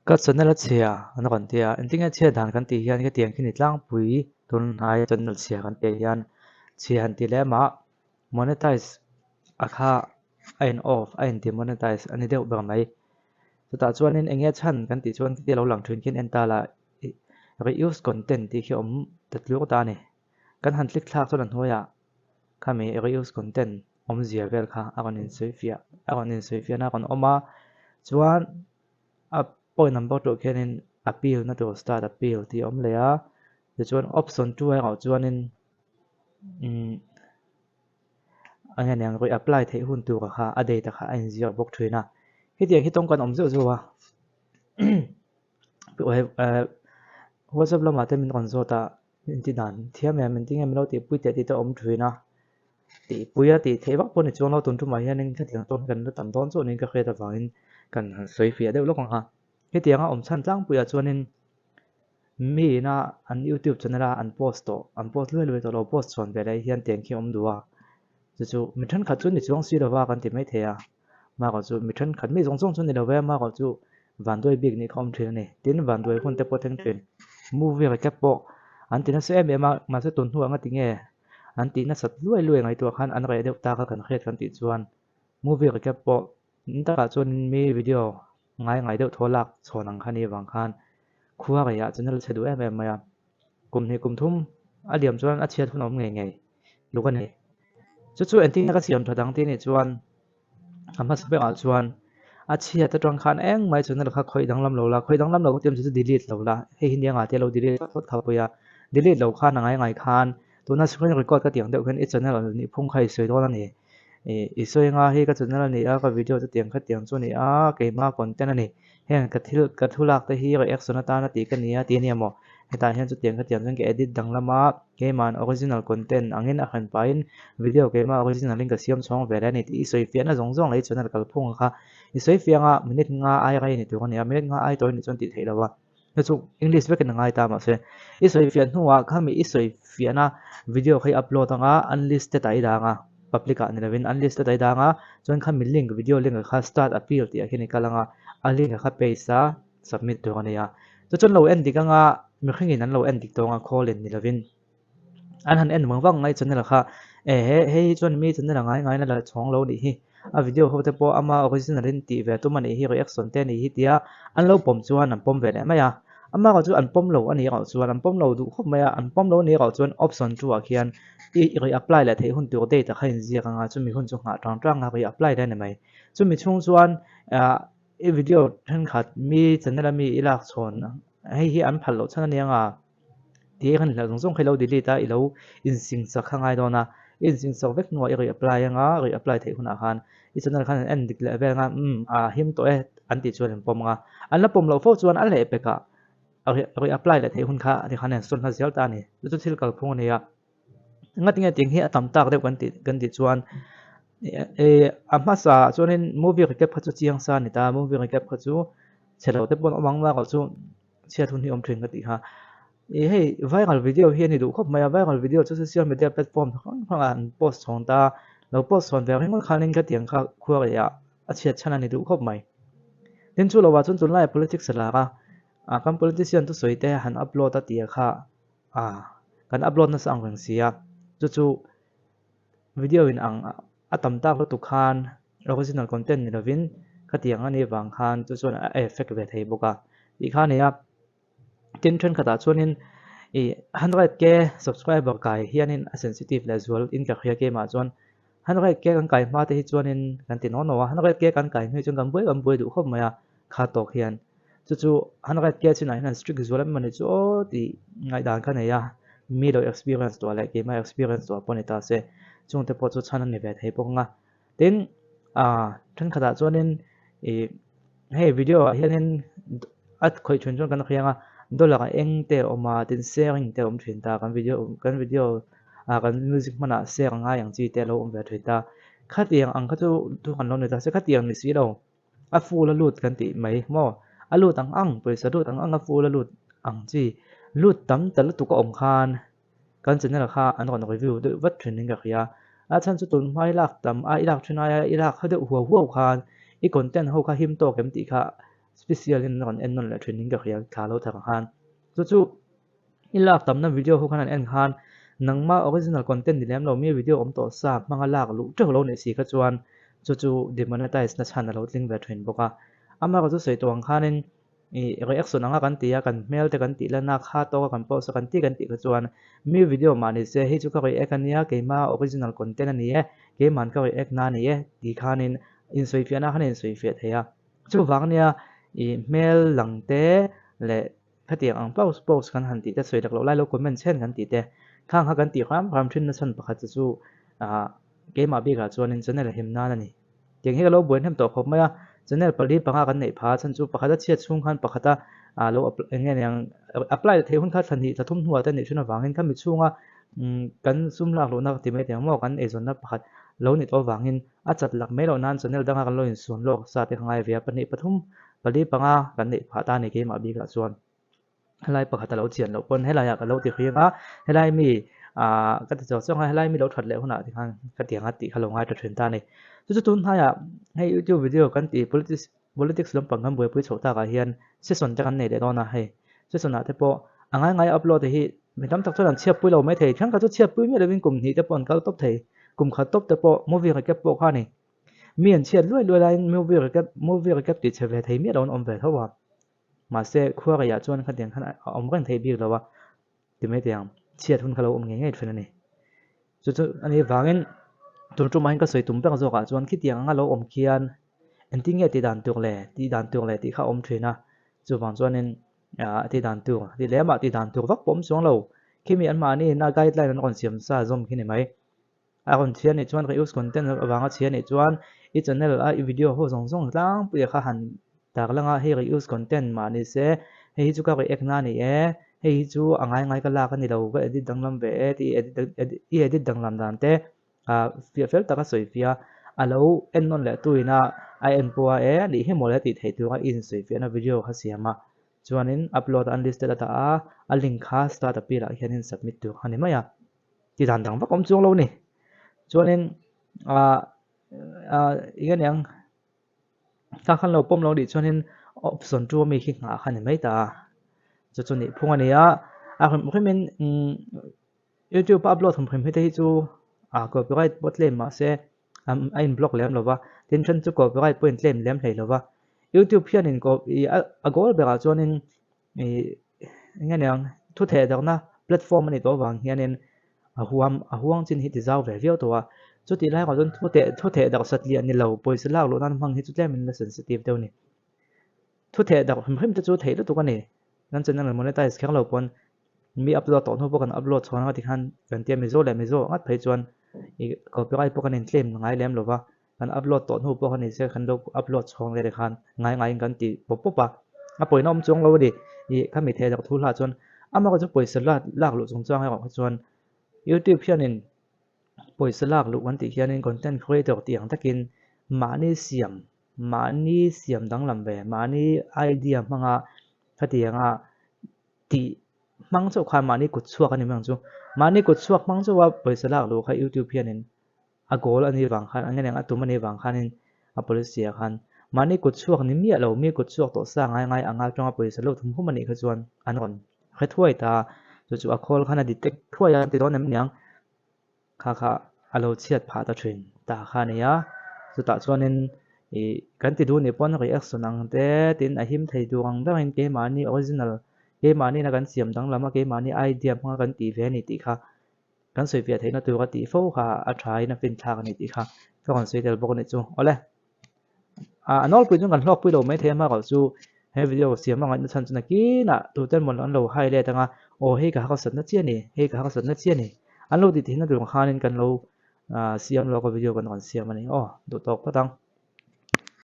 ก็ส่วนนั้นละเชียอันนั้นเดียอันที่งั้นเชียด่านกันตียันก็เตียงขึ้นอีกล่างปุยตุนหายจนนั่นเชียกันตียันเชียอันที่แล้วมา monetize อาคา ein off ein ที่ monetize อันนี้เดียวแบบไหนสุดท้ายส่วนนี้เองเงี้ยชั้นกันตีส่วนที่เราหลังทุนขึ้นเอ็นตาละ reuse content ที่เขาตัดลูกตาเนี่ยกันหันคลิกคลากส่วนนั้นหัวอะข้ามี reuse content เสียเวลค่ะอากันอินสุยเฟียอากันอินสุยเฟียนะกันมาส่วน point number ตัวแค่นี้ appeal นะตัว start appeal ที่เลยอ่ะจะชวน option ช่วยเขาชวนนี้อันนี้ยังก็ apply ที่หุ่นตัวค่ะอดีตค่ะอันนี้จะบอกช่วยนะที่เดียวที่ต้องการจะชัวร์ว่าจะเรามาแต่เป็นคนโซตาเป็นที่นั่นเทียมเนี่ยมันที่ไงมันเราตีปุ้ยแต่ที่ต้องช่วยนะตีปุ้ยตีเทวักคนในช่วงเราตุนทุ่มมาอย่างนึงที่เดียวต้นกันแล้วต่ำต้นส่วนนี้ก็เคยแต่ฟังกันสวยเฟียได้ลูกของค่ะที่เดียวอ่ะชั้นจ้างปุ้ยส่วนนี้มีนะอัน YouTube ช anel อันโพสต์อันโพสต์เรื่อยๆตัวเราโพสต์ส่วนไปได้เฮียนเตียงที่ดูอ่ะจู่ๆมีท่านขัดจุนในช่วงซีเราว่ากันที่ไม่เทียมาก็จู่มีท่านขัดไม่สงสารจุนในเราแวะมาก็จู่วันด้วยบิ๊กนี่คอมเทนนี่ทีนี้วันด้วยคนแต่พอทั้งเป็น movie อะไรแค่ปออันที่นั่นเสียมาเสียตุนหัวงั้นติงเงอันที่นั่นสัตว์รวยไงตัวขันอันอะไรเดี๋ยวตากันเครียดกันติดส่วน movie อะไรแค่ปอนี่ถ้าจนมีวิดีโอไงเดี๋ยวโทรลักสอนอังคันนี้บางคันครัวอะไรจนเราเฉดูมากลุ่มนี้กลุ่มทุ่มอาเดียมส่วนอาเชียทุนอมไงรู้กันนี่จู่ๆอันที่นั่นก็เสียงถอดดังที่นี่ส่วนอามาสเปกส่วนอาเชียแต่ตรงคันเองไม่ส่วนนั้นเราคอยดังลำเราละคอยดังลำเราก็เตรียมจะ delete เราละให้หินยังอาที่เรา delete ทดขับไปอะ delete เราคันไงคันตัวนั้น screen record ก็เตียงเดี๋ยวกันอีกส่วนนั้นเรานี่พุ่งใครสวยตัวนั้นนี่อีสวยงาให้ก็ส่วนนั้นนี่ก็วิดีโอจะเตียงก็เตียงส่วนนี้เกี่ยมากคอนเทนต์นี่เห็นกระทุลักแต่ฮีก็เอ็กซ์ส่วนนั้นตีกันนี่ตีเนี่ยมั้งให้ตาเห็นจะเตียงก็เตียงจนก็ edit ดังละมาเกี่ยมัน original content อันนี้อันไปวิดีโอเกี่ยมา original link ก็เสียมช่องเวลานี่อีสวยเฟียนนะจงเลยส่วนนั้นก็พุ่งค่ะอีสวยเฟียงมินิทงาไอ้ไรนี่ตัวนี้มินิทงาไอ้ตัวนี้จนติดเหตุแล้วว่าแล้วจุอังกฤษเป็นยังไงตามมาเสียอีสวยเฟียนหัวข้ามีอีสวยเฟียนะวิดีโอให้อัปโหลดต่างๆ unlisted ไอ้ด่างpublic อันนี้เป็น unlisted ไอ้ด่างจนข้ามีลิงก์วิดีโอลิงก์ข้า start appeal ที่อันนี้ก็ลังอันลิงก์ข้า paste submit ตัวนี้จนเรา end ที่ก็มีขึ้นนั้นเรา end ที่ตัว call in นี่ละวินอันนั้น end เหมือนว่าไงจนนี่แหละค่ะเฮ้จนมีจนนี่แหละไงนั่นแหละช่องเราดิวิดีโอเขาจะพออามา original ตีเวตัวมันนี่ reaction เต้นนี่เดียอันเราปมชวนอันปมเวเนี่ยไม่อะอามาก็ชวนอันปมเราอันนี้ก็ชวนอันปมเราดูเขาไม่อะอันปมเรานี่ก็ชวน option ตัวเขียนapply แหละที่คนตัว data ให้เสียกันจนมีคนจงหาตรังไป apply ได้ไหมจนมีช่วงชวนวิดีโอท่านขัดมีจนนั่นมีอีหลักชนให้อันพันเราฉะนั้นยังที่ขันเราส่งให้เรา delete ได้เรา อินสิงสักข้างไงโดนะอินสิงสักเวกหน่วยรี apply ยังรี apply ที่คุณอาคารอีฉะนั้นขันเอ็นดิกเลเวลงหิมตัวอันติดชวนปมอันละปมเราโฟชวนอันเละไปกะรี apply เลยที่คุณค่าที่ขันส่วนข้าเสียตานี่แล้วจะที่เราพูดเนี่ยงั้นที่จริงเฮียตำตากได้กันติดชวนอามาสาชวนนี้ movie รีแคปพัชจียงซานี่ตา movie รีแคปพัชจูเฉลาแต่ปนอวังว่าก็จูเชื่อทุนที่อมถึงกันติฮะเฮ้ย viral video เฮียนี่ดูครบไหม viral video ที่ social media platform ทั้งอันโพสต์ของตาเราโพสต์ส่วนแบบให้มันคันนึงก็เตียงข้าคั่วเลยเชียดชนะนี่ดูครบไหมเดินจู่เราว่าจนไล่ politics ละกัน politician ตัวสวยแต่หันอัปโหลดตัดเตียค่ะกันอัปโหลดนั่นสังเกตเสียจู่วิดีโออินตำตากรตุกขัน original content นี่เราวินก็เตียงอันนี้บางขันจู่effect เวทีบุกอีกขันนี้ทินเทรนขนาดส่วนนี้100k subscriber ไก่เฮียนี่ sensitive และ visual in กับเฮียเกมาส่วน100k กันไก่มาแต่ที่ส่วนนี้กันติดน้องว่า100k กันไก่ไม่จนกันบวยดูเข้ามาขาดตกเฮียนจู่100k ที่ไหนนั่น strict visual มันจู่ที่ไงด่านกันเนี่ยมีเรา experience ตัวอะไรเกม experience ตัวปนิตาเสจงแต่พอจุดชั้นนั้นแบบให้พวกงั้นทินท่านขนาดส่วนนี้ให้วิดีโอเฮียนี่คอยชวนกันเฮียงดูแลกันเองเตอมาตินเสียงเตอถึงตากันวิดีโอกันมิวสิกมันเสียงง่ายอย่างจีเตเราแบบถึงตาขัดเอียงก็จะทุกคนเราเนี่ยแต่ขัดเอียงนี่สิเราฟูละลุดกันติไหมมั่วลุดตั้งไปสะดุดตั้งฟูละลุดจีลุดตั้มแต่ละตุกอมคานกันจะนั่นแหละค่ะอันก่อนรีวิวด้วยวัดถึงนึงกับเฮียท่านสุดตุนไม่ลักตั้มอีลักชนะอีลักเขาเดือดหัวคานอีคนเต้นเขาข้าหิมโตเข็มติค่ะ special in non en non le training ka khia kha lo thang han chu ilak tamna video ho khanan en khan nangma original content ni lem lo mi video om to sa manga lak lu tho lo ne si kha chuan chu demonetize na chan lo tling ve train boka ama ko chu sei tong khanin i reaction anga kan tia kan mail te kan ti la na kha to kan post kan ti kha chuan mi video ma ni se hi chu ka ri ekania ke ma original content ani e ke man ka ri ek na ni e ti khanin in soi fia na khanin soi fia theya chu wang nia i mail lang te le khatiang ang post kan han ti te soi dak lo lai lo comment chen kan ti te khang ha kan ti kham thin na san pakhat chu ke ma bi ga chuan in channel him na ni tiang hi lo buin hem to khop ma channel pali panga kan nei pha chan chu pakhata chiat chung khan pakhata lo nge yang apply the hun kha than hi thathum huwa ta ni chuna wangin kha mi chunga kan sum lak lo na ti me tiang mo kan e zon na pakhat lo ni to wangin a chat lak me lo nan channel danga kan lo in sun lo sa te khangai via pani pathum pali panga kan nei pha ta ni ke ma bi ga chuan helai pakhat lo chian lo pon helai ya ka lo ti khianga helai mi ka ti chaw helai mi lo that le huna ti khan ka tianga ti khalo ngai ta thrin ta ni chu tun ha ya hei YouTube video kan ti politics lom pangam boi pui chota ka hian season ta kan nei de dona hei season a te po angai upload hi mitam tak chuan chiap pui lo mai thei thang ka chu chiap pui mi lewin kum ni te pon kal top thei kum kha top te po movie ka kep po kha ni mi an chiat loi lai movie ka kep ti cheve thei mi don om ve thowa ma se khua ga ya chuan kha tiang khan om kan thei bi lo wa ti me tiang chiat hun khalo om nge nge thwen ani chu ani wangin tu mai ka soi tum pek zo ka chuan khi tiang anga lo om khian enting e ti dan tuk le ti kha om thina chu wang chuan in ti dan tu ti le ma ti dan tu vak pom chong lo khi mi an ma ni na guideline an kon siam sa zom khi ni mai a kon thian ni chuan ka use content awanga thian ni chuan i channel a video ho zong tlang pu kha han tak langa he use content ma ni se he chu ka ek na ni e he chu angai ka la ka ni lo ka edit dang lam ve ti edit dang lam dan te fia fel taka soi fia alo en non le tuina ai en po e ni he mole ti thei tu ka in soi fia na video kha siama chuanin upload unlisted ata a link kha start a pira hianin submit tu khani maya ti dan dang va kom chung lo ni chuanin igen yang ka khan lo pom lo di chuanin option tu mi khi nga khani mai ta chu ni phunga ni a khmin YouTube upload thum phim he te chu copyright bot lem ma se in block lem lova tin chan chu copyright point lem hlei lova YouTube hian in ko agol bera chuan in nge nang thu the dak na platform ani to wang hian in a huang chin hi ti zau ve veo to chu ti lai ko chun thu the dak sat li ani lo poisa lak lo nan mang hi chu tlem in sensitive deu ni thu the dak him te chu thei lo to ka ni nan channel monetize khang lo pon mi upload to no bo kan upload chona ti khan kan tia mi zo ngat phei chuan i copyright po kan in claim ngai lem lova kan upload to no po kan se kan do upload chong le khan ngai kan ti pop pa a poi nom chong lo di i khami the dak thu la chuan ama ko chu poisa lak lu chung chang ha ko chuan YouTube hianin poisa lak lu kan ti hianin content creator ti ang takin mani siam dang lam ve mani idea manga khatianga ti mang chu kha mani kut chuak ani mang chu mani kut chuak mang chu wa poisa lak lo kha YouTube hianin a goal ani wang khan angeng atum ani wang khanin a policy khan mani kut chuak ni mi lo mi kut chuak to sa ngai anga tonga poisa lo thum hum ani kha chuan an ron kha thuai ta chu a call khana detect thuai an ti don nam nyang kha alo chiat pha ta thin ta kha ne ya chu ta chuanin i kan ti du ni pon reaction ang te tin a him thei du ang bangin ke mani original ke mani na kan siam dang lama ke mani idea ma kan ti ve ni ti kha kan soi via theina tu ka ti fo kha a thai na fin thak ni ti kha ka kon soi tel bok ni chu ole anol pu chung kan hlok pu lo mai the ma ko chu he video siam ma ngan chan chuna ki na tu ten mon an lo hai le tanga o he ka ka sat na chia ni an lo ti thina du khanin kan lo siam lo ko video kan on siam ani du tok patang